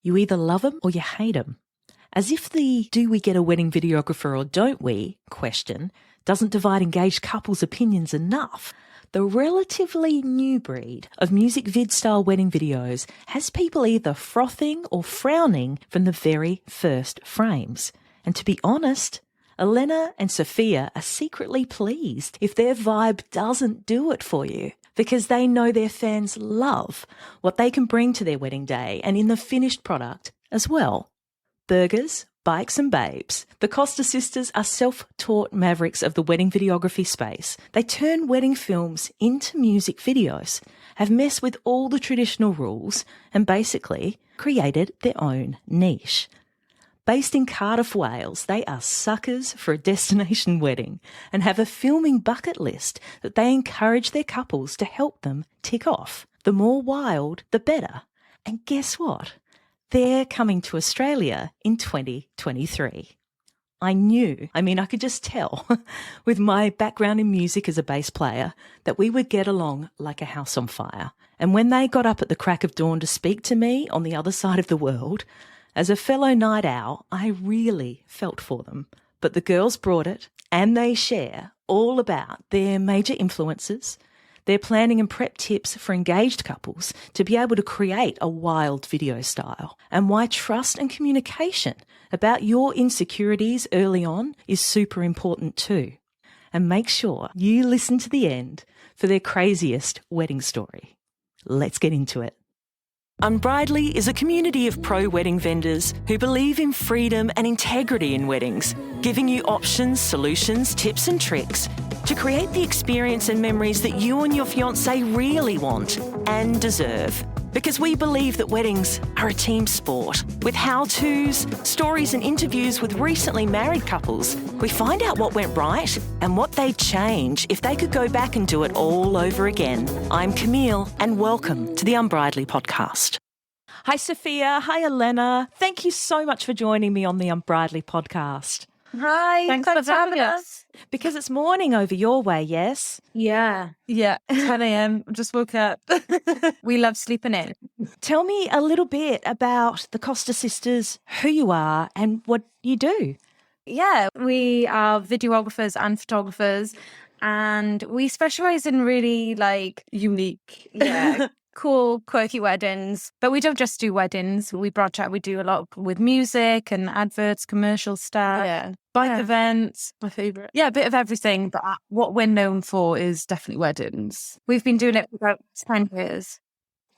You either love them or you hate them. As if the "do we get a wedding videographer or don't we" question doesn't divide engaged couples' opinions enough. The relatively new breed of music vid-style wedding videos has people either frothing or frowning from the very first frames. And to be honest, Elena and Sophia are secretly pleased if their vibe doesn't do it for you, because they know their fans love what they can bring to their wedding day and in the finished product as well. Burgers, bikes and babes, the Costa sisters are self-taught mavericks of the wedding videography space. They turn wedding films into music videos, have messed with all the traditional rules and basically created their own niche. Based in Cardiff, Wales, they are suckers for a destination wedding and have a filming bucket list that they encourage their couples to help them tick off. The more wild, the better. And guess what? They're coming to Australia in 2023. I could just tell with my background in music as a bass player that we would get along like a house on fire. And when they got up at the crack of dawn to speak to me on the other side of the world, as a fellow night owl, I really felt for them. But the girls brought it, and they share all about their major influences, their planning and prep tips for engaged couples to be able to create a wild video style, and why trust and communication about your insecurities early on is super important too. And make sure you listen to the end for their craziest wedding story. Let's get into it. Unbridely is a community of pro-wedding vendors who believe in freedom and integrity in weddings, giving you options, solutions, tips and tricks to create the experience and memories that you and your fiancé really want and deserve. Because we believe that weddings are a team sport. With how-tos, stories and interviews with recently married couples, we find out what went right and what they'd change if they could go back and do it all over again. I'm Camille, and welcome to the Unbridely podcast. Hi, Sophia. Hi, Elena. Thank you so much for joining me on the Unbridely podcast. Hi, thanks for having us. Because it's morning over your way, yes? Yeah, 10 a.m. Just woke up. We love sleeping in. Tell me a little bit about the Costa sisters, who you are and what you do. Yeah, we are videographers and photographers, and we specialize in really unique, cool, quirky weddings. But we don't just do weddings. We branch out. We do a lot with music and adverts, commercial stuff, bike events. My favourite. Yeah, a bit of everything. But what we're known for is definitely weddings. We've been doing it for about 10 years.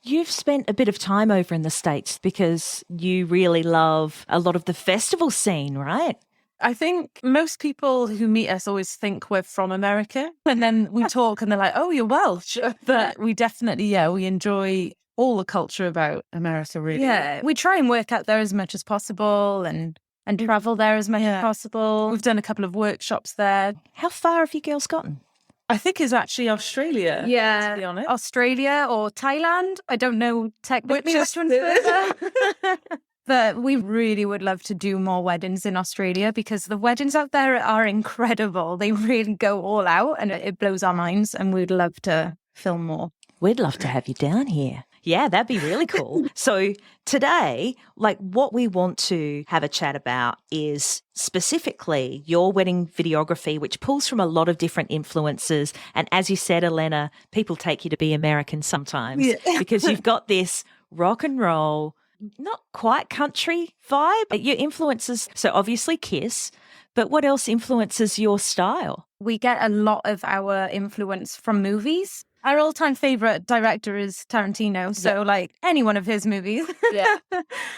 You've spent a bit of time over in the States because you really love a lot of the festival scene, right? I think most people who meet us always think we're from America, and then we talk and they're like, oh, you're Welsh. But we definitely, we enjoy all the culture about America, really. Yeah, we try and work out there as much as possible and travel there as much as possible. We've done a couple of workshops there. How far have you girls gotten? I think it's actually Australia, to be honest. Australia or Thailand. I don't know technically which one's further. But we really would love to do more weddings in Australia because the weddings out there are incredible. They really go all out and it blows our minds, and we'd love to film more. We'd love to have you down here. Yeah, that'd be really cool. So today, what we want to have a chat about is specifically your wedding videography, which pulls from a lot of different influences. And as you said, Elena, people take you to be American sometimes because you've got this rock and roll, not quite country vibe. Your influences, so obviously Kiss, but what else influences your style? We get a lot of our influence from movies. Our all-time favorite director is Tarantino, so any one of his movies.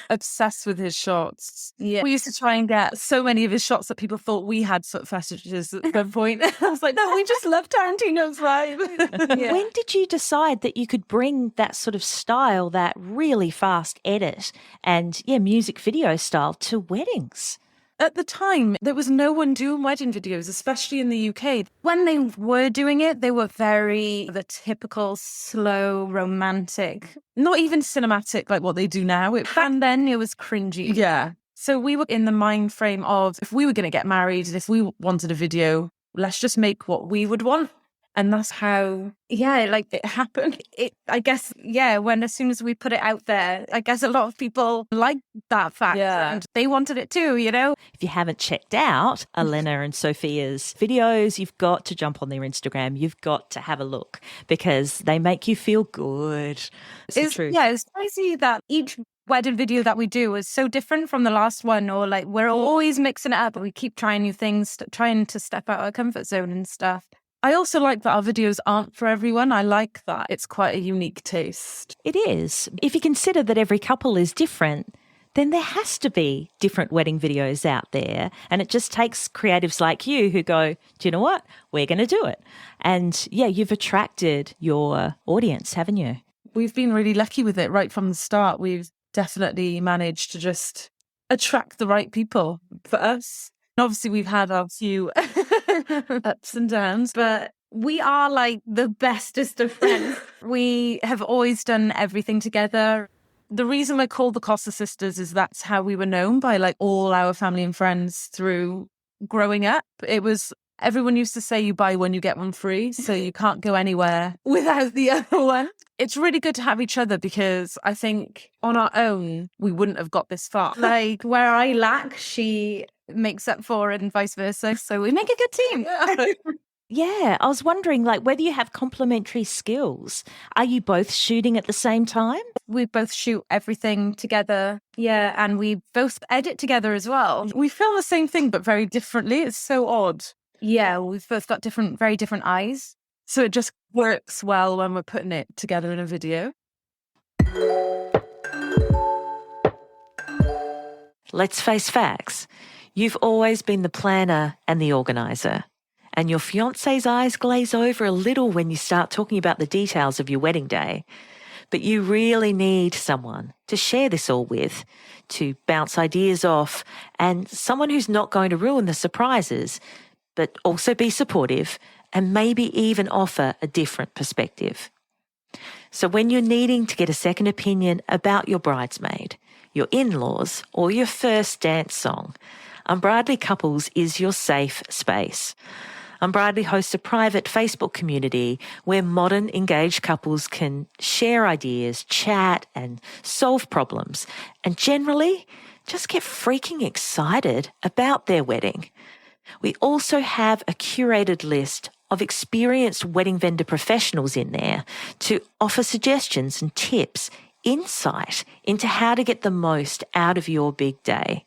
Obsessed with his shots. Yeah. We used to try and get so many of his shots that people thought we had foot fetishes at one point. I was like, no, we just love Tarantino's vibe. When did you decide that you could bring that sort of style, that really fast edit and music video style to weddings? At the time, there was no one doing wedding videos, especially in the UK. When they were doing it, they were very the typical slow, romantic, not even cinematic like what they do now. And then it was cringy. Yeah. So we were in the mind frame of if we were going to get married, if we wanted a video, let's just make what we would want. And that's how like it happened. I guess, when as soon as we put it out there, I guess a lot of people liked that fact and they wanted it too, If you haven't checked out Elena and Sophia's videos, you've got to jump on their Instagram. You've got to have a look because they make you feel good. It's true. Yeah, it's crazy that each wedding video that we do is so different from the last one, or like we're always mixing it up. We keep trying new things, trying to step out our comfort zone and stuff. I also like that our videos aren't for everyone. I like that. It's quite a unique taste. It is. If you consider that every couple is different, then there has to be different wedding videos out there. And it just takes creatives like you who go, do you know what? We're going to do it. And you've attracted your audience, haven't you? We've been really lucky with it right from the start. We've definitely managed to just attract the right people for us. And obviously, we've had our few ups and downs, but we are like the bestest of friends. We have always done everything together. The reason we're called the Costa Sisters is that's how we were known by like all our family and friends through growing up. It was, everyone used to say you buy one, you get one free. So you can't go anywhere without the other one. It's really good to have each other because I think on our own, we wouldn't have got this far. Like where I lack, she makes up for and vice versa. So we make a good team. Yeah, I was wondering like whether you have complementary skills. Are you both shooting at the same time? We both shoot everything together. Yeah, and we both edit together as well. We film the same thing but very differently. It's so odd. Yeah, we've both got very different eyes. So it just works well when we're putting it together in a video. Let's face facts. You've always been the planner and the organiser. And your fiancé's eyes glaze over a little when you start talking about the details of your wedding day. But you really need someone to share this all with, to bounce ideas off, and someone who's not going to ruin the surprises, but also be supportive and maybe even offer a different perspective. So when you're needing to get a second opinion about your bridesmaid, your in-laws, or your first dance song, Unbridely Couples is your safe space. Unbridely hosts a private Facebook community where modern engaged couples can share ideas, chat and solve problems, and generally just get freaking excited about their wedding. We also have a curated list of experienced wedding vendor professionals in there to offer suggestions and tips, insight into how to get the most out of your big day.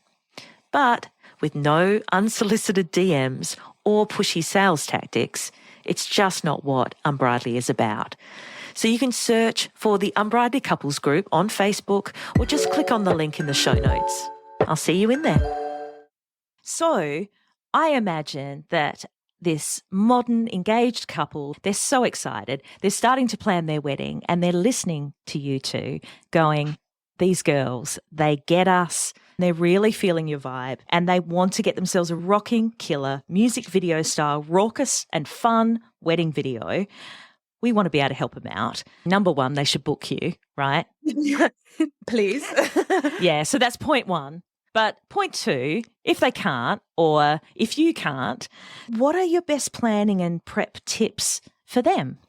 But with no unsolicited DMs or pushy sales tactics, it's just not what Unbridely is about. So you can search for the Unbridely Couples group on Facebook or just click on the link in the show notes. I'll see you in there. So I imagine that this modern engaged couple, they're so excited. They're starting to plan their wedding and they're listening to you two going, these girls, they get us. They're really feeling your vibe and they want to get themselves a rocking killer music video style, raucous and fun wedding video. We want to be able to help them out. Number one, they should book you, right? Please. Yeah, so that's point one. But point two, if they can't or if you can't, what are your best planning and prep tips for them?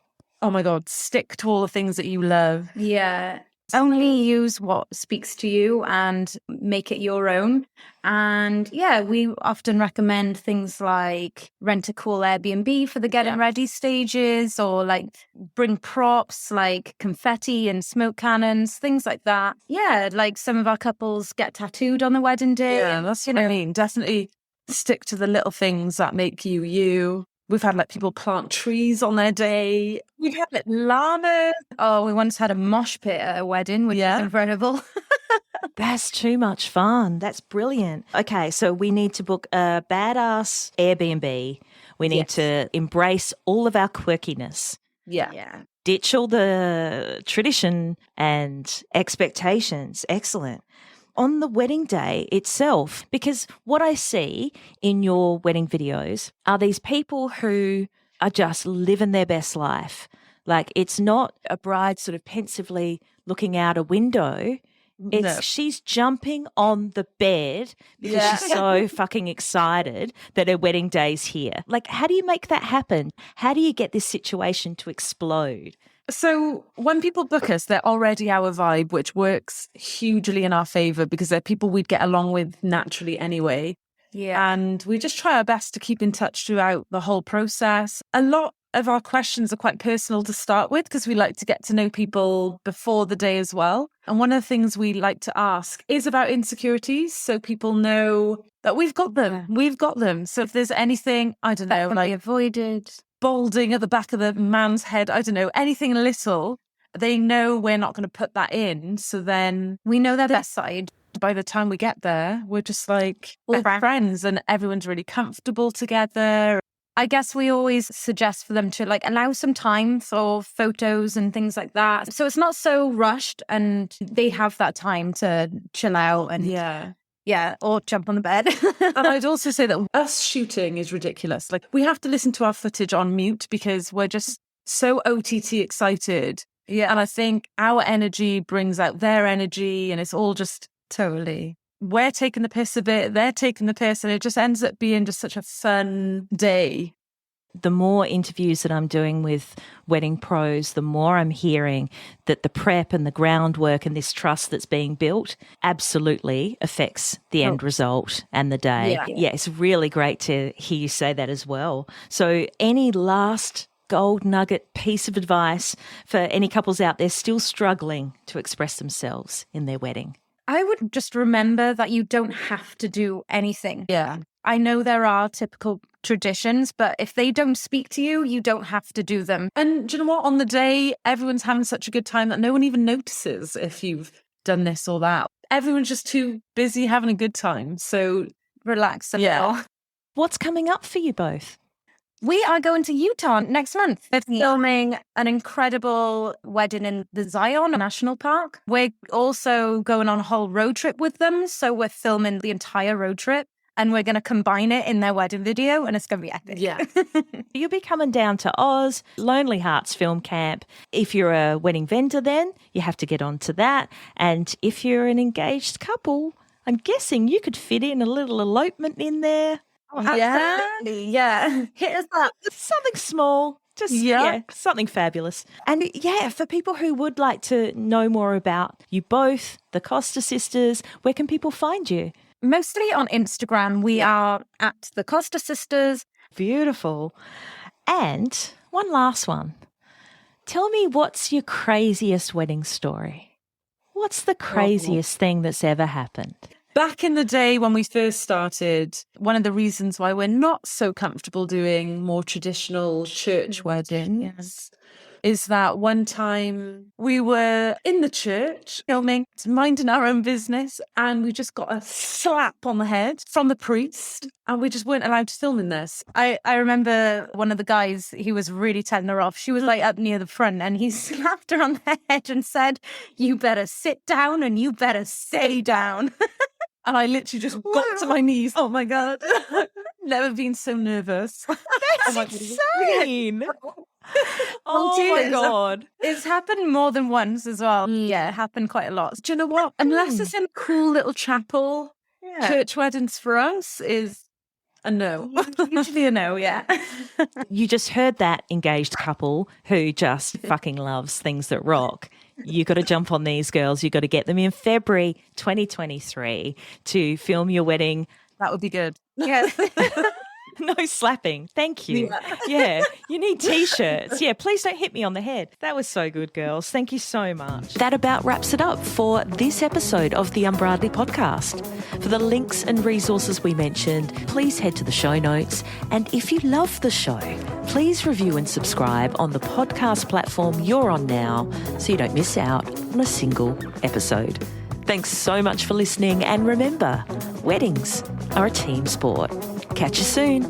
Oh my God, stick to all the things that you love. Yeah. Only use what speaks to you and make it your own. And we often recommend things like rent a cool Airbnb for the getting ready stages, or like bring props like confetti and smoke cannons, things like that. Yeah, like some of our couples get tattooed on the wedding day. Yeah, that's what I mean. Definitely stick to the little things that make you you. We've had like people plant trees on their day. We've had like llamas. Oh, we once had a mosh pit at a wedding, which is incredible. That's too much fun. That's brilliant. Okay, so we need to book a badass Airbnb. We need to embrace all of our quirkiness. Yeah. Ditch all the tradition and expectations. Excellent. On the wedding day itself, because what I see in your wedding videos are these people who are just living their best life. Like it's not a bride sort of pensively looking out a window. She's jumping on the bed because she's so fucking excited that her wedding day's here. Like, how do you make that happen? How do you get this situation to explode? So when people book us, they're already our vibe, which works hugely in our favor because they're people we'd get along with naturally anyway. Yeah. And we just try our best to keep in touch throughout the whole process. A lot of our questions are quite personal to start with because we like to get to know people before the day as well. And one of the things we like to ask is about insecurities. So people know that we've got them. Yeah. We've got them. So if there's anything, I don't know, like avoided. balding at the back of the man's head, I don't know, anything little, they know we're not going to put that in. So then We know their best side. by the time we get there, we're just like All friends and everyone's really comfortable together. I guess we always suggest for them to like allow some time for photos and things like that. So it's not so rushed and they have that time to chill out and or jump on the bed. And I'd also say that us shooting is ridiculous. Like we have to listen to our footage on mute because we're just so OTT excited. Yeah. And I think our energy brings out their energy and it's all just Totally. we're taking the piss a bit, they're taking the piss, and it just ends up being just such a fun day. The more interviews that I'm doing with wedding pros, the more I'm hearing that the prep and the groundwork and this trust that's being built absolutely affects the end result and the day. Yeah, it's really great to hear you say that as well. So any last gold nugget piece of advice for any couples out there still struggling to express themselves in their wedding? I would just remember that you don't have to do anything. Yeah. I know there are typical traditions, but if they don't speak to you, you don't have to do them. And do you know what? On the day, everyone's having such a good time that no one even notices if you've done this or that. Everyone's just too busy having a good time. So Relax a Yeah. little. What's coming up for you both? We are going to Utah next month. They're filming an incredible wedding in the Zion National Park. We're also going on a whole road trip with them. So we're filming the entire road trip and we're going to combine it in their wedding video and it's going to be epic. Yeah. You'll be coming down to Oz, Lonely Hearts Film Camp. If you're a wedding vendor then, you have to get onto that. And if you're an engaged couple, I'm guessing you could fit in a little elopement in there. Oh, absolutely. Yeah. Hit us up. Something small. Just, something fabulous. And yeah, for people who would like to know more about you both, the Costa sisters, where can people find you? Mostly on Instagram. We are at the Costa Sisters. Beautiful. And one last one. Tell me, what's your craziest wedding story? What's the craziest thing that's ever happened? Back in the day when we first started, one of the reasons why we're not so comfortable doing more traditional church weddings is that one time we were in the church filming, minding our own business, and we just got a slap on the head from the priest and we just weren't allowed to film in this. I remember one of the guys, he was really telling her off. She was like up near the front and he slapped her on the head and said, "You better sit down and you better stay down." And I literally just got to my knees. Oh my God. Never been so nervous. That's insane. Oh my God. It's happened more than once as well. Yeah, it happened quite a lot. Do you know what? Unless it's in a cool little chapel, church weddings for us is a no. Usually a no, yeah. You just heard that, engaged couple who just fucking loves things that rock. You got to jump on these girls. You got to get them in February 2023 to film your wedding. That would be good. Yes. No slapping. Thank you. Yeah. You need T-shirts. Yeah, please don't hit me on the head. That was so good, girls. Thank you so much. That about wraps it up for this episode of the Unbridely podcast. For the links and resources we mentioned, please head to the show notes. And if you love the show, please review and subscribe on the podcast platform you're on now so you don't miss out on a single episode. Thanks so much for listening. And remember, weddings are a team sport. Catch you soon.